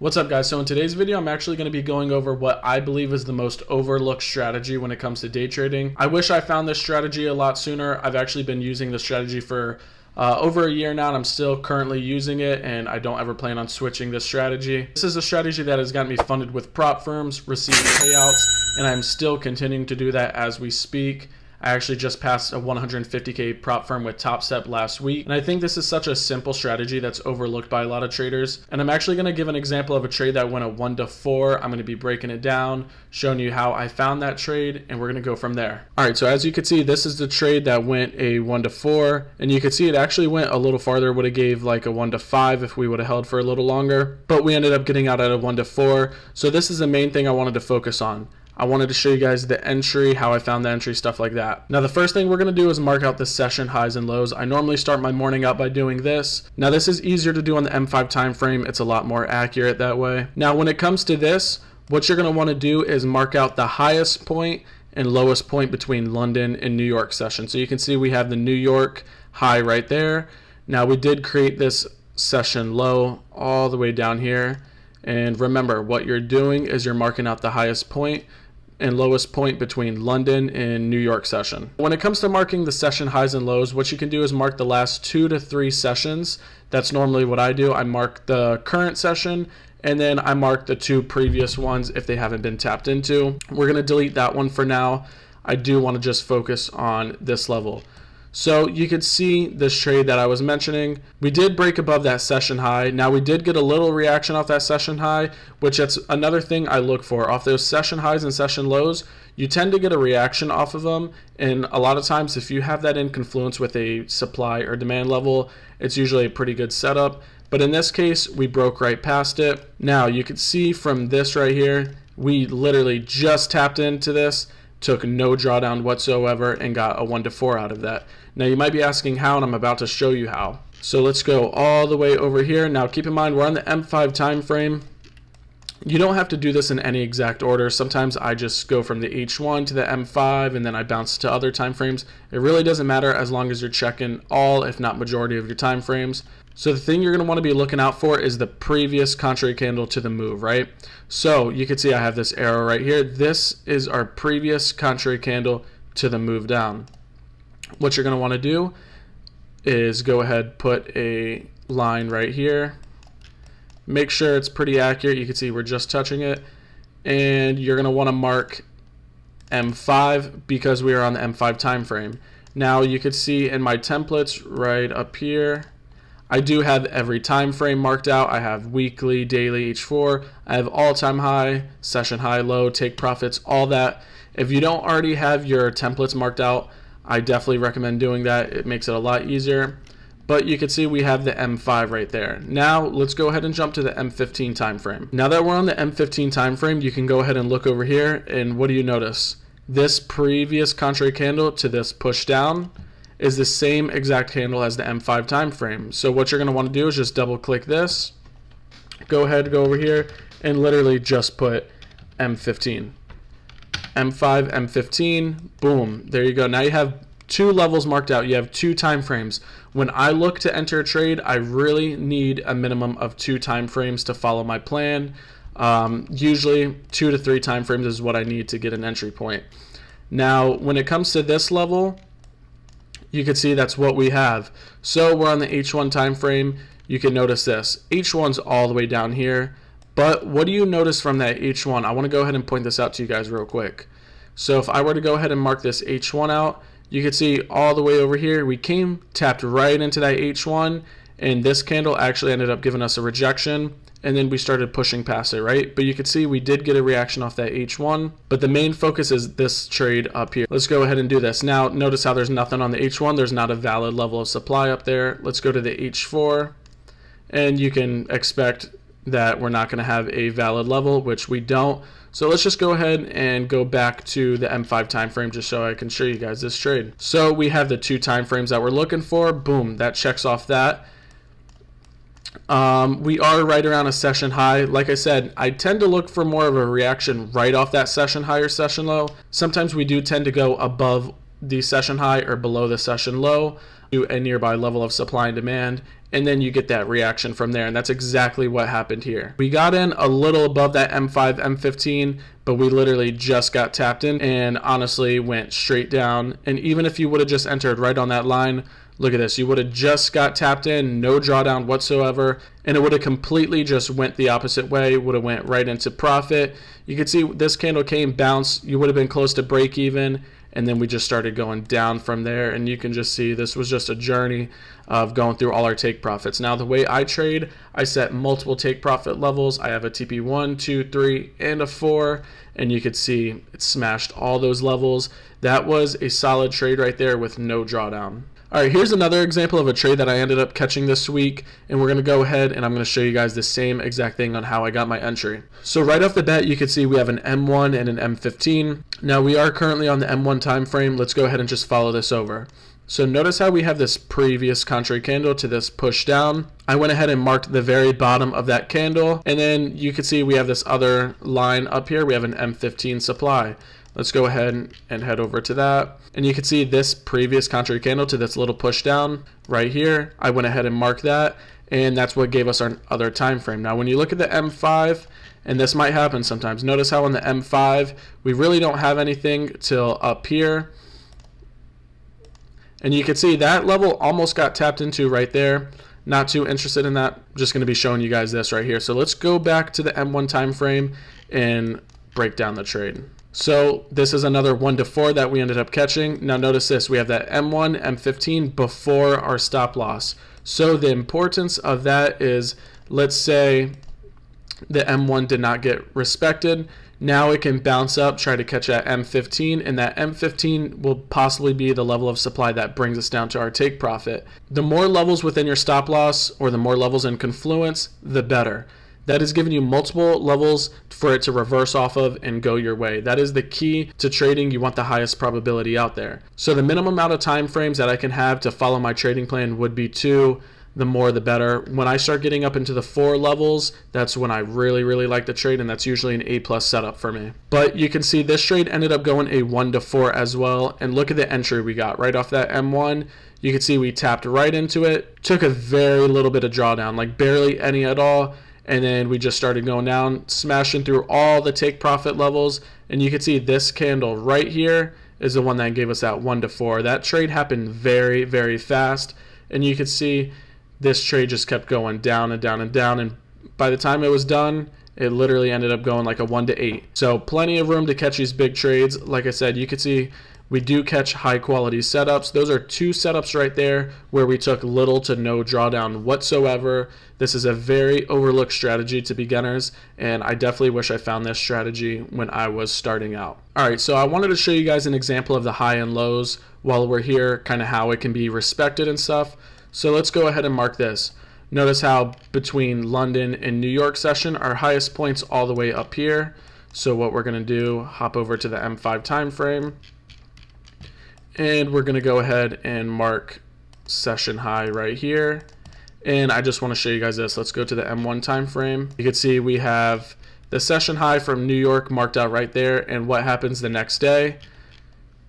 What's up, guys? So in today's video, I'm actually going to be going over what I believe is the most overlooked strategy when it comes to day trading. I wish I found this strategy a lot sooner. I've actually been using this strategy for over a year now, and I'm still currently using it, and I don't ever plan on switching this strategy. This is a strategy that has gotten me funded with prop firms, received payouts, and I'm still continuing to do that as we speak. I actually just passed a 150K prop firm with Top Step last week. And I think this is such a simple strategy that's overlooked by a lot of traders. And I'm actually going to give an example of a trade that went a 1 to 4. I'm going to be breaking it down, showing you how I found that trade, and we're going to go from there. All right, so as you can see, this is the trade that went a 1 to 4. And you can see it actually went a little farther, would have gave like a 1 to 5 if we would have held for a little longer. But we ended up getting out at a 1 to 4. So this is the main thing I wanted to focus on. I wanted to show you guys the entry, how I found the entry, stuff like that. Now, the first thing we're going to do is mark out the session highs and lows. I normally start my morning out by doing this. Now, this is easier to do on the M5 time frame. It's a lot more accurate that way. Now, when it comes to this, what you're going to want to do is mark out the highest point and lowest point between London and New York session. So you can see we have the New York high right there. Now, we did create this session low all the way down here. And remember, what you're doing is you're marking out the highest point and lowest point between London and New York session. When it comes to marking the session highs and lows, what you can do is mark the last 2 to 3 sessions. That's normally what I do. I mark the current session, and then I mark the 2 previous ones if they haven't been tapped into. We're gonna delete that one for now. I do wanna just focus on this level. So you could see this trade that I was mentioning. We did break above that session high. Now we did get a little reaction off that session high, which that's another thing I look for. Off those session highs and session lows, you tend to get a reaction off of them. And a lot of times if you have that in confluence with a supply or demand level, it's usually a pretty good setup. But in this case, we broke right past it. Now you can see from this right here, we literally just tapped into this, took no drawdown whatsoever, and got a 1 to 4 out of that. Now you might be asking how, and I'm about to show you how. So let's go all the way over here. Now keep in mind, we're on the M5 time frame. You don't have to do this in any exact order. Sometimes I just go from the H1 to the M5, and then I bounce to other time frames. It really doesn't matter as long as you're checking all, if not majority of your time frames. So the thing you're going to want to be looking out for is the previous contrary candle to the move, right? So you can see I have this arrow right here. This is our previous contrary candle to the move down. What you're going to want to do is go ahead, put a line right here. Make sure it's pretty accurate. You can see we're just touching it. And you're going to want to mark M5 because we are on the M5 time frame. Now you can see in my templates right up here, I do have every time frame marked out. I have weekly, daily, H4. I have all-time high, session high, low, take profits, all that. If you don't already have your templates marked out, I definitely recommend doing that. It makes it a lot easier. But you can see we have the M5 right there. Now let's go ahead and jump to the M15 time frame. Now that we're on the M15 time frame, you can go ahead and look over here, and what do you notice? This previous contrary candle to this push down is the same exact candle as the M5 time frame. So what you're going to want to do is just double click this, go ahead, go over here, and literally just put M15. M5, M15, boom, there you go. Now you have 2 levels marked out. You have 2 time frames. When I look to enter a trade, I really need a minimum of 2 time frames to follow my plan. Usually 2 to 3 time frames is what I need to get an entry point. Now, when it comes to this level, you can see that's what we have. So we're on the H1 time frame. You can notice this. H1's all the way down here. But what do you notice from that H1? I want to go ahead and point this out to you guys real quick. So if I were to go ahead and mark this H1 out, you can see all the way over here, we tapped right into that H1, and this candle actually ended up giving us a rejection, and then we started pushing past it, right? But you can see we did get a reaction off that H1, but the main focus is this trade up here. Let's go ahead and do this. Now, notice how there's nothing on the H1. There's not a valid level of supply up there. Let's go to the H4, and you can expect that we're not going to have a valid level, which we don't. So let's just go ahead and go back to the M5 time frame just so I can show you guys this trade. So we have the 2 time frames that we're looking for. Boom, that checks off that. We are right around a session high. Like I said, I tend to look for more of a reaction right off that session high or session low. Sometimes we do tend to go above the session high or below the session low. to a nearby level of supply and demand, and then you get that reaction from there. And that's exactly what happened here. We got in a little above that M5, M15, but we literally just got tapped in and honestly went straight down. And even if you would have just entered right on that line, look at this, you would have just got tapped in, no drawdown whatsoever, and it would have completely just went the opposite way, would have went right into profit. You can see this candle came, bounce, you would have been close to break even, and then we just started going down from there. And you can just see this was just a journey of going through all our take profits. Now the way I trade, I set multiple take profit levels. I have a TP 1, 2, 3, and a 4, and you could see it smashed all those levels. That was a solid trade right there with no drawdown. All right, here's another example of a trade that I ended up catching this week, and we're going to go ahead and I'm going to show you guys the same exact thing on how I got my entry. So right off the bat, you can see we have an M1 and an M15. Now we are currently on the M1 time frame. Let's go ahead and just follow this over. So notice how we have this previous contrary candle to this push down. I went ahead and marked the very bottom of that candle, and then you can see we have this other line up here. We have an M15 supply. Let's go ahead and head over to that. And you can see this previous contrary candle to this little push down right here. I went ahead and marked that, and that's what gave us our other time frame. Now when you look at the M5, and this might happen sometimes, notice how on the M5 we really don't have anything till up here. And you can see that level almost got tapped into right there. Not too interested in that. I'm just going to be showing you guys this right here. So let's go back to the M1 time frame and break down the trade. So this is another 1 to 4 that we ended up catching. Now notice this, we have that M1, M15 before our stop loss. So the importance of that is, let's say the M1 did not get respected. Now it can bounce up, try to catch that M15, and that M15 will possibly be the level of supply that brings us down to our take profit. The more levels within your stop loss, or the more levels in confluence, the better. That is giving you multiple levels for it to reverse off of and go your way. That is the key to trading. You want the highest probability out there. So the minimum amount of time frames that I can have to follow my trading plan would be 2. The more the better. When I start getting up into the 4 levels, that's when I really like the trade, and that's usually an A+ setup for me. But you can see this trade ended up going a 1 to 4 as well, and look at the entry we got right off that M1. You can see we tapped right into it, took a very little bit of drawdown, like barely any at all, and then we just started going down, smashing through all the take profit levels. And you can see this candle right here is the one that gave us that 1 to 4. That trade happened very fast, and you can see this trade just kept going down and down and down, and by the time it was done, it literally ended up going like a 1 to 8. So plenty of room to catch these big trades. Like I said, you can see we do catch high quality setups. Those are 2 setups right there where we took little to no drawdown whatsoever. This is a very overlooked strategy to beginners, and I definitely wish I found this strategy when I was starting out. All right, so I wanted to show you guys an example of the high and lows while we're here, kind of how it can be respected and stuff. So let's go ahead and mark this. Notice how between London and New York session, our highest points all the way up here. So what we're going to do, hop over to the M5 time frame, and we're going to go ahead and mark session high right here. And I just want to show you guys this. Let's go to the M1 time frame. You can see we have the session high from New York marked out right there, and what happens the next day.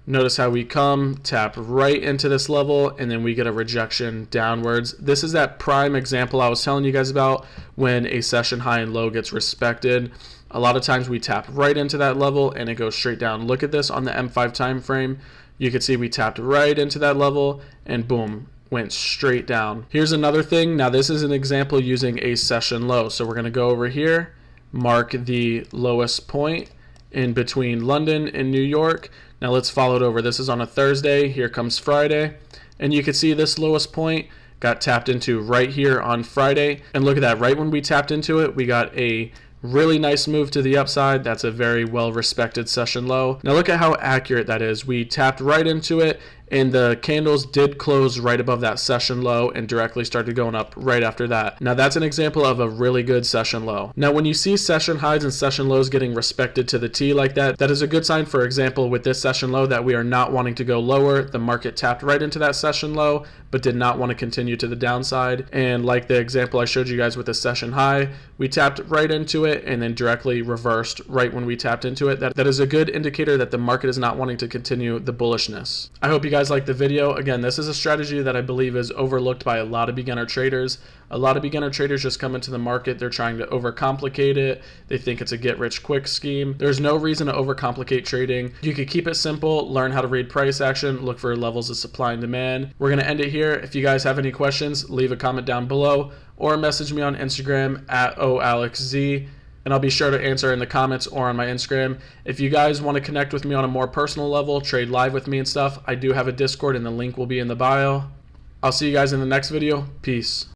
Notice how we come, tap right into this level, and then we get a rejection downwards. This is that prime example I was telling you guys about when a session high and low gets respected. A lot of times we tap right into that level and it goes straight down. Look at this on the M5 time frame. You can see we tapped right into that level and boom, went straight down. Here's another thing. Now this is an example using a session low. So we're going to go over here, mark the lowest point in between London and New York. Now let's follow it over. This is on a Thursday. Here comes Friday. And you can see this lowest point got tapped into right here on Friday. And look at that. Right when we tapped into it, we got a really nice move to the upside. That's a very well respected session low. Now look at how accurate that is. We tapped right into it, and the candles did close right above that session low and directly started going up right after that. Now that's an example of a really good session low. Now when you see session highs and session lows getting respected to the T like that, that is a good sign. For example, with this session low, that we are not wanting to go lower. The market tapped right into that session low but did not want to continue to the downside. And like the example I showed you guys with the session high, we tapped right into it and then directly reversed right when we tapped into it. That is a good indicator that the market is not wanting to continue the bullishness. I hope you guys guys like the video, again, this is a strategy that I believe is overlooked by a lot of beginner traders. A lot of beginner traders just come into the market, they're trying to overcomplicate it. They think it's a get rich quick scheme. There's no reason to overcomplicate trading. You could keep it simple, learn how to read price action, look for levels of supply and demand. We're going to end it here. If you guys have any questions, leave a comment down below or message me on Instagram at OAlexZ. And I'll be sure to answer in the comments or on my Instagram. If you guys want to connect with me on a more personal level, trade live with me and stuff, I do have a Discord and the link will be in the bio. I'll see you guys in the next video. Peace.